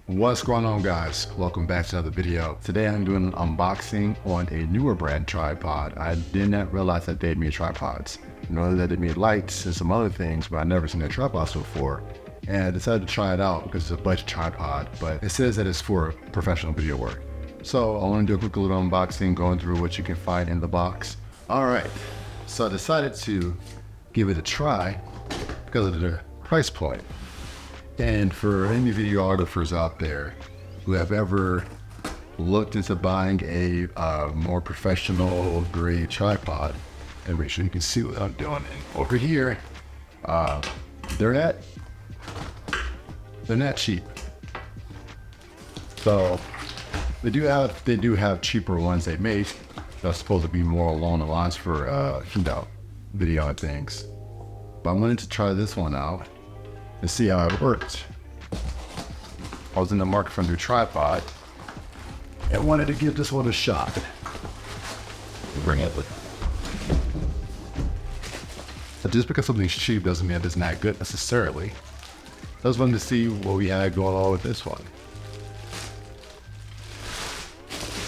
What's going on, guys? Welcome back to another video. Today I'm doing an unboxing on a NEEWER brand tripod. I did not realize that they made tripods. I know that they made lights and some other things, but I've never seen their tripods before. And I decided to try it out because it's a budget tripod, but it says that it's for professional video work. So I want to do a quick little unboxing, going through what you can find in the box. All right, so I decided to give it a try because of the price point. And for any videographers out there who have ever looked into buying a more professional grade tripod, and make sure you can see what I'm doing. And over here, they're not cheap. So they do have cheaper ones they make that's supposed to be more along the lines for video and things. But I wanted to try this one out and see how it worked. I was in the market for a new tripod and wanted to give this one a shot. Bring it with. But just because something's cheap doesn't mean it's not good necessarily. I just wanted to see what we had going on with this one.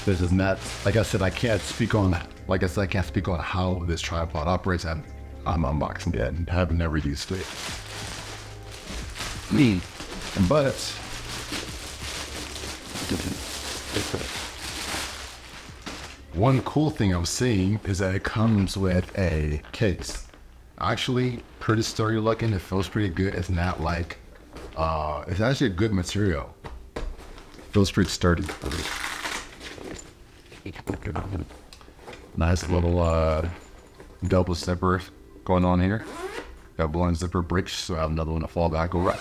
This is not, like I said, I can't speak on how this tripod operates. I'm unboxing it and have never used it. But one cool thing I'm seeing is that it comes with a case. Actually, pretty sturdy looking. It feels pretty good. It's not like, it's actually a good material. Feels pretty sturdy. Nice little double zipper going on here. Got one zipper breaks, so I have another one to fall back over.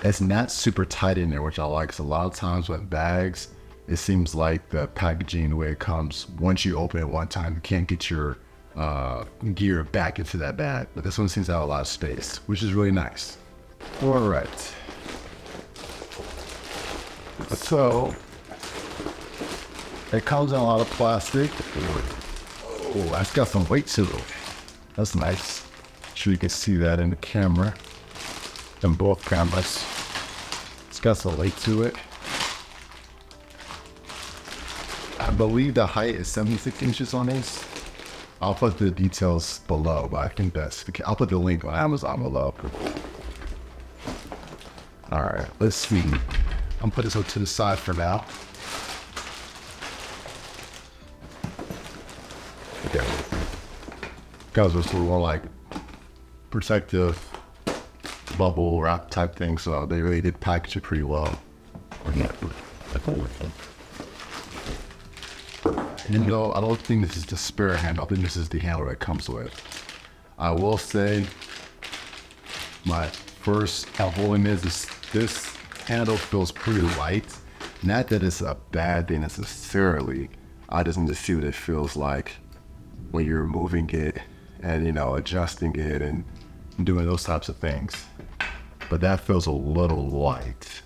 It's not super tight in there, which I like, because a lot of times with bags, it seems like the packaging, the way it comes, once you open it one time, you can't get your gear back into that bag. But this one seems to have a lot of space, which is really nice. All right. So, it comes in a lot of plastic. Oh, that's got some weight to it. That's nice. Sure you can see that in the camera, in both cameras. It's got some weight to it. I believe the height is 76 inches on this. I'll put the details below, but I think I'll put the link on Amazon below. All right, let's see. I'm putting this to the side for now. Okay. Guys, it's more like protective bubble wrap type thing, so they really did package it pretty well. And though I don't think this is the spare handle, I think this is the handle that comes with. I will say my first holding is this handle feels pretty light. Not that it's a bad thing necessarily. I just need to see what it feels like when you're moving it and, adjusting it and doing those types of things. But that feels a little light.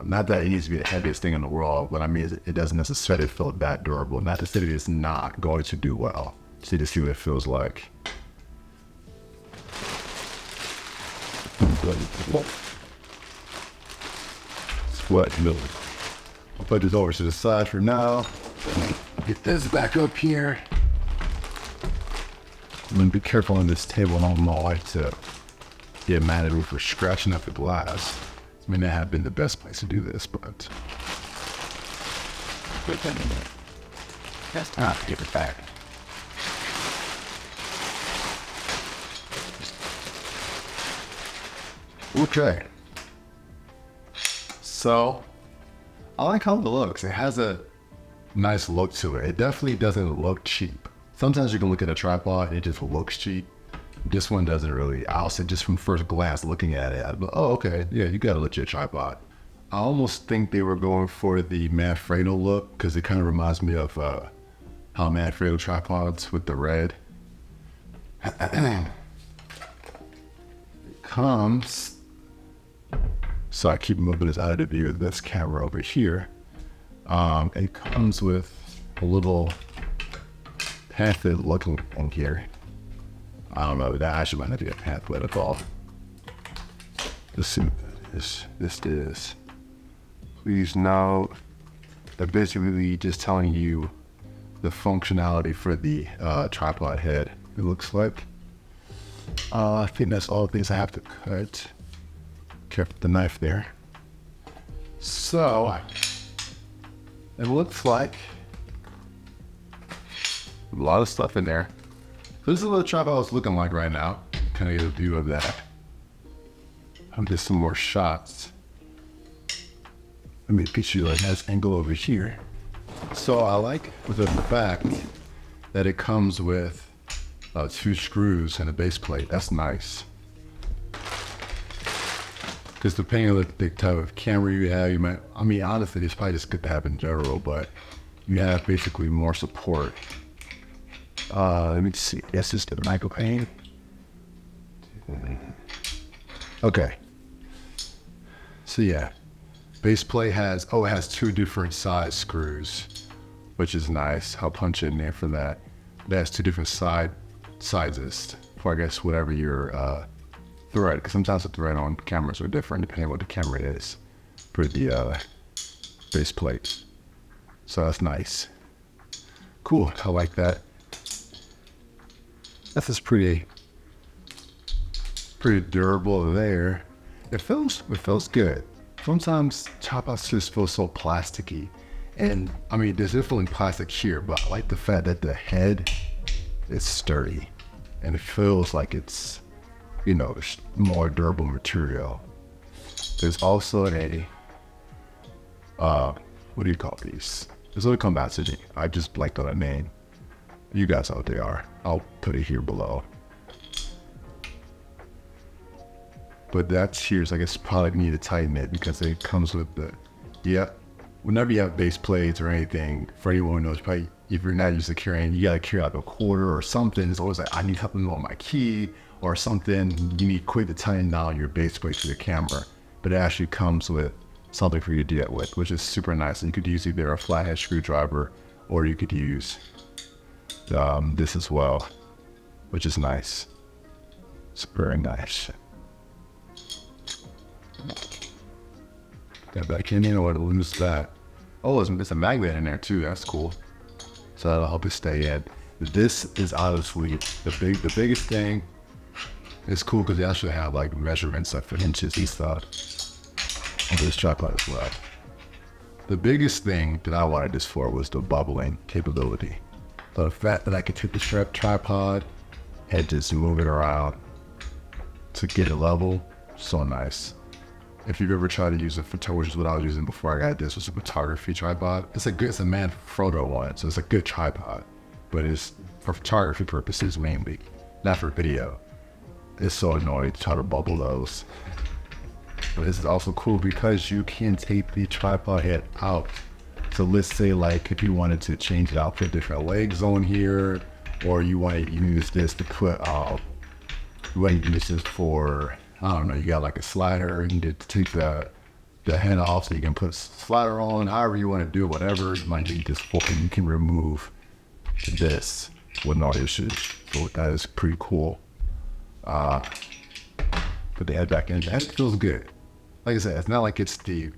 Not that it needs to be the heaviest thing in the world, but I mean, it doesn't necessarily feel that durable. Not to say that it's not going to do well. Just need to see what it feels like. I'll put this over to the side for now. Get this back up here. I'm gonna be careful on this table. I don't like to get mad at me for scratching up the glass. This may not have been the best place to do this, but that's time to give it back. Okay. So, I like how it looks. It has a nice look to it. It definitely doesn't look cheap. Sometimes you can look at a tripod and it just looks cheap. This one doesn't really. I'll say just from first glance looking at it, I'd be, oh, okay, yeah, you got a legit tripod. I almost think they were going for the Manfrotto look because it kind of reminds me of how Manfrotto tripods with the red. It comes. So I keep moving this out of the view of this camera over here. It comes with a little pamphlet looking thing here. I don't know, that actually might not be a pamphlet at all. Let's see what that this is. Please note that basically just telling you the functionality for the tripod head. It looks like. I think that's all the things I have to cut. Careful with the knife there. So it looks like a lot of stuff in there. So this is what the tripod is looking like right now. Kind of get a view of that. I'll get some more shots. Let me get you like this angle over here. So I like the fact that it comes with 2 screws and a base plate. That's nice. Because depending on the type of camera you have, you might, I mean, honestly, it's probably just good to have in general, but you have basically more support. Let me see. That's just the microplane. Okay. So yeah, base plate has, it has 2 different size screws, which is nice. I'll punch it in there for that. It has 2 different sizes for, I guess, whatever your thread, because sometimes the thread on cameras are different depending on what the camera is for the base plate. So that's nice. Cool, I like that. That's just pretty durable there. It feels good. Sometimes tripods just feel so plasticky. And I mean, there's definitely plastic here, but I like the fact that the head is sturdy and it feels like it's, you know, more durable material. There's also a, what do you call these? There's what come back to me. I just blanked on a name. You guys know what they are. I'll put it here below. But that's here, so I guess probably need to tighten it because it comes with the, whenever you have base plates or anything, for anyone who knows, probably if you're not used to carrying, you gotta carry out a quarter or something. It's always like, I need something on my key or something. You need quick to tighten down your base plate to the camera. But it actually comes with something for you to do that with, which is super nice. And you could use either a flathead screwdriver or you could use this as well, which is nice. It's very nice. Got back in here, or to lose that. Oh, there's a magnet in there too. That's cool. So that'll help it stay in. This is honestly the biggest thing. It's cool because they actually have like measurements like for inches and stuff on this tripod as well. The biggest thing that I wanted this for was the bubbling capability. So the fact that I could take the tripod and just move it around to get it level, so nice. If you've ever tried to use a photography, which is what I was using before I got this, was a photography tripod. It's a man photo one, so it's a good tripod, but it's for photography purposes mainly, not for video. It's so annoying to try to bubble those. But this is also cool because you can take the tripod head out. So let's say like if you wanted to change it out, put different legs on here, or you want to use this to put, you want to use this for, I don't know, you got like a slider, you can take the head off so you can put a slider on, however you want to do it, whatever. You might need this fork and you can remove this with no issues. So that is pretty cool. Put the head back in, that feels good. Like I said, it's not like it's the,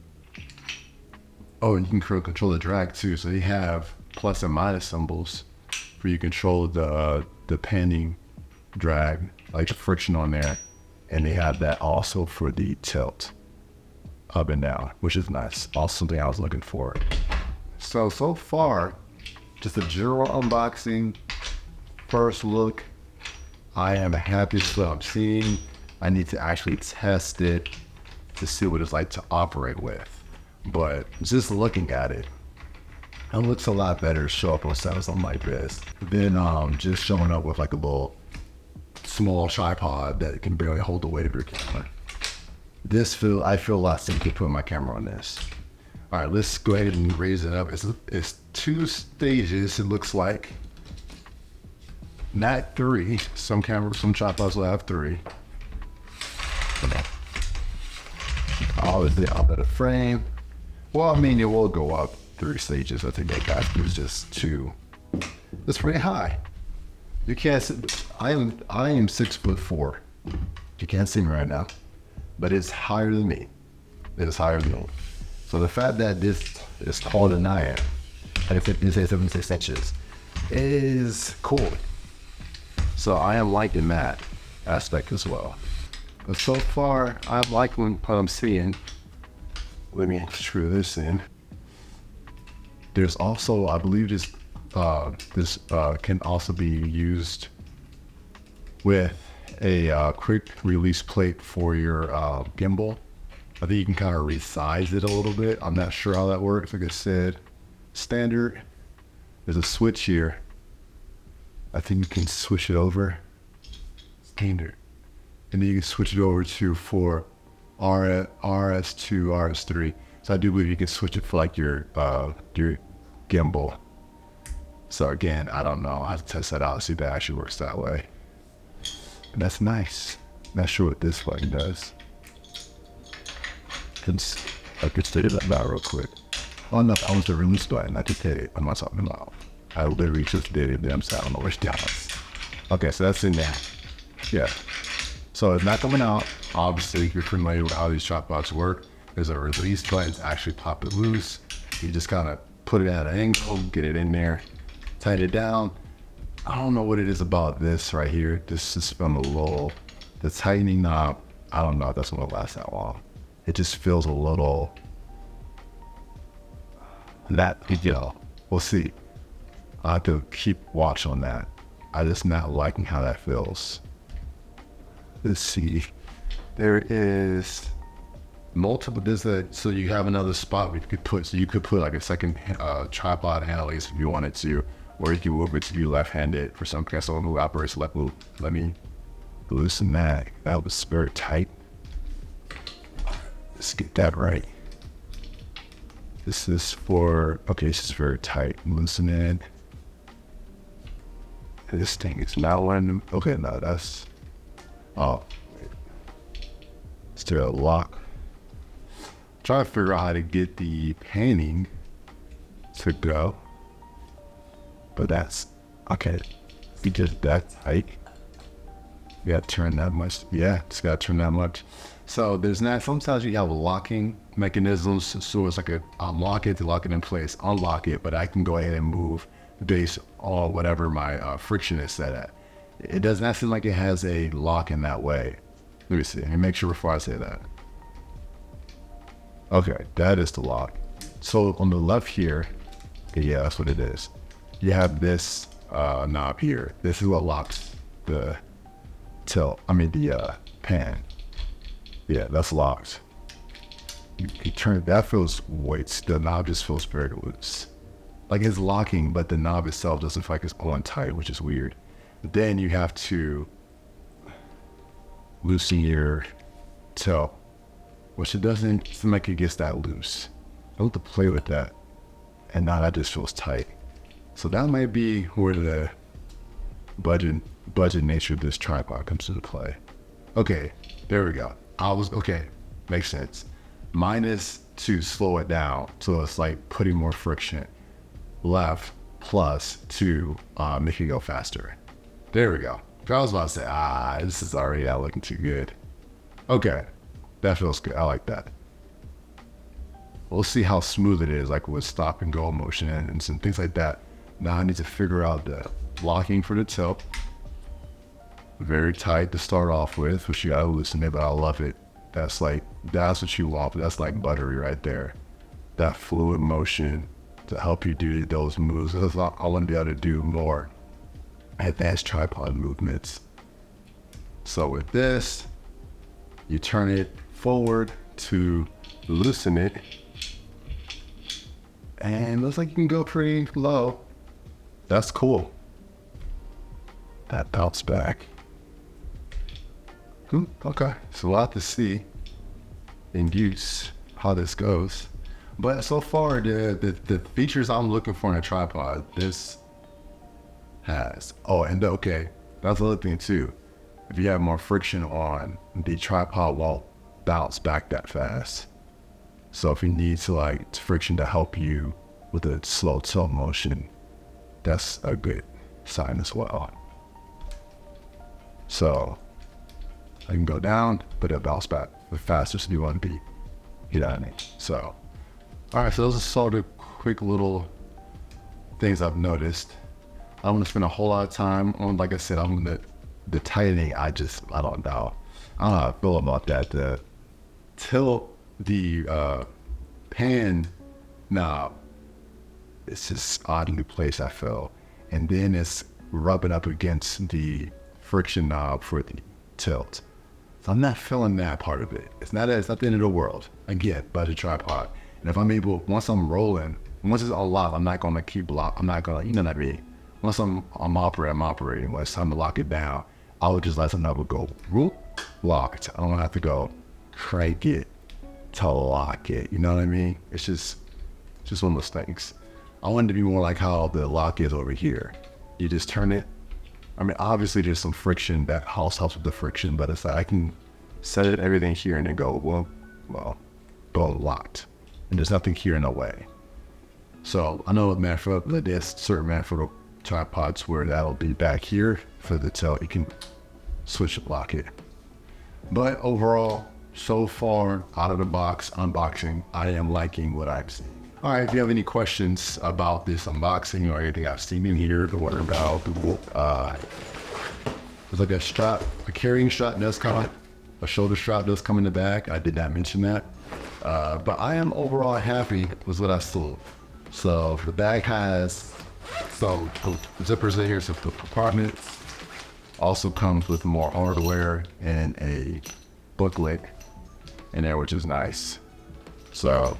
oh, and you can control the drag too. So they have plus and minus symbols for you control the panning drag, like the friction on there. And they have that also for the tilt up and down, which is nice. Also something I was looking for. So far, just a general unboxing, first look. I am happy with what I'm seeing. I need to actually test it to see what it's like to operate with. But just looking at it, it looks a lot better to show up on something like this than just showing up with like a little small tripod that can barely hold the weight of your camera. I feel a lot safer putting my camera on this. All right, let's go ahead and raise it up. It's 2 stages, it looks like. Not 3. Some tripods will have 3. Obviously out of the frame. Well, I mean, it will go up 3 stages. I think that guy was just 2. That's pretty high. You can't see, I am 6'4". You can't see me right now, but it's higher than me. is higher than. So the fact that this is taller than I am, at 76 inches, is cool. So I am liking that aspect as well. But so far, I'm liking what I'm seeing. Let me screw this in. There's also, I believe this can also be used with a quick release plate for your gimbal. I think you can kind of resize it a little bit. I'm not sure how that works. Like I said, standard. There's a switch here. I think you can switch it over. Standard. And then you can switch it over to for RS2, RS3. So I do believe you can switch it for like your gimbal. So again, I don't know. I have to test that out, see if that actually works that way. And that's nice. Not sure what this one does. I could say that out real quick. Oh no, that was the release button. I just hit it. What am I talking about? I literally just did it. I'm saying I don't know where it does. Okay, so that's in there. Yeah. So it's not coming out. Obviously, if you're familiar with how these tripods work, there's a release button to actually pop it loose. You just kind of put it at an angle, get it in there, tighten it down. I don't know what it is about this right here. This is from a little, the tightening knob. I don't know if that's gonna last that long. It just feels a little, we'll see. I have to keep watch on that. I'm just not liking how that feels. Let's see. There is multiple, so you have another spot where you could put like a second tripod handle if you wanted to, or you can move it to be left-handed for some kind of who operates left. Let me loosen that. That was very tight. Let's get that right. This is for, okay, this is very tight. Loosen it. This thing is not letting, okay, no, that's, oh, wait. Is there a lock? Trying to figure out how to get the panning to go. But that's, okay, be just that tight. You gotta turn that much, yeah, just gotta turn that much. So there's not, sometimes you have locking mechanisms, so it's like a unlock it to lock it in place, unlock it, but I can go ahead and move based on whatever my friction is set at. It does not seem like it has a lock in that way. Let me see, let me make sure before I say that. Okay, that is the lock. So on the left here, okay, yeah, that's what it is. You have this knob here. This is what locks the pan. Yeah, that's locked. You turn it, that feels weights. The knob just feels very loose. Like it's locking, but the knob itself doesn't feel like it's on tight, which is weird. But then you have to loosen your toe, which it doesn't seem like it gets that loose. I have to play with that, and now that just feels tight. So that might be where the budget nature of this tripod comes into play. Okay, there we go. Okay, makes sense. Mine is to slow it down, so it's like putting more friction. Left plus to make it go faster. There we go. I was about to say, this is already not looking too good. Okay, that feels good. I like that. We'll see how smooth it is, like with stop and go motion and some things like that. Now I need to figure out the locking for the tilt. Very tight to start off with, which you gotta loosen it, but I love it. That's what you want, but that's like buttery right there. That fluid motion to help you do those moves. I want to be able to do more advanced tripod movements. So with this, you turn it forward to loosen it, and looks like you can go pretty low. That's cool. That bounce back. Okay, it's a lot to see in use how this goes. But so far, the features I'm looking for in a tripod, this has. Oh, and okay, that's the other thing too. If you have more friction on, the tripod won't bounce back that fast. So if you need to friction to help you with a slow tilt motion, that's a good sign as well. So I can go down, but it'll bounce back the fastest you want to be. You know what I mean? So, all right, so those are sort of quick little things I've noticed. I'm gonna spend a whole lot of time on, like I said, the tightening, I don't know. I don't know how I feel about that. The tilt, the pan knob, it's just oddly placed, I feel. And then it's rubbing up against the friction knob for the tilt. So I'm not feeling that part of it. It's not the end of the world. Again, budget tripod. And if I'm able, once I'm rolling, once it's a lot, I'm not gonna keep I'm not gonna, you know what I mean? Once I'm operating. When it's time to lock it down, I would just let the knob go, whoop, locked. I don't have to go crank it to lock it. You know what I mean? It's just one of those things. I want it to be more like how the lock is over here. You just turn it. I mean, obviously there's some friction that helps with the friction, but it's like I can set it, everything here, and then go, go locked. And there's nothing here in the way. So I know there's certain manufacturer tripods where that'll be back here for the tilt. You can switch it, lock it. But overall, so far, out of the box unboxing, I am liking what I'm seeing. All right, if you have any questions about this unboxing or anything I've seen in here, or what about, there's like a strap, a carrying strap does come, a shoulder strap does come in the back. I did not mention that. But I am overall happy with what I saw. So the bag has some zippers in here, some compartments. Also comes with more hardware and a booklet in there, which is nice. So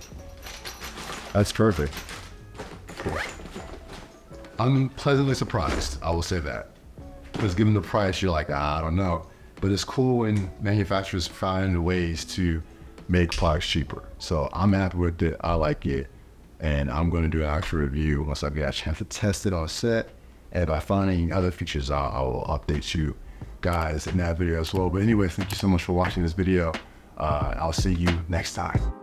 that's perfect. I'm pleasantly surprised, I will say that. Because given the price, you're like, I don't know. But it's cool when manufacturers find ways to make products cheaper. So I'm happy with it, I like it. And I'm going to do an actual review once I get a chance to test it on set. And if I find any other features, I will update you guys in that video as well. But anyway, thank you so much for watching this video. I'll see you next time.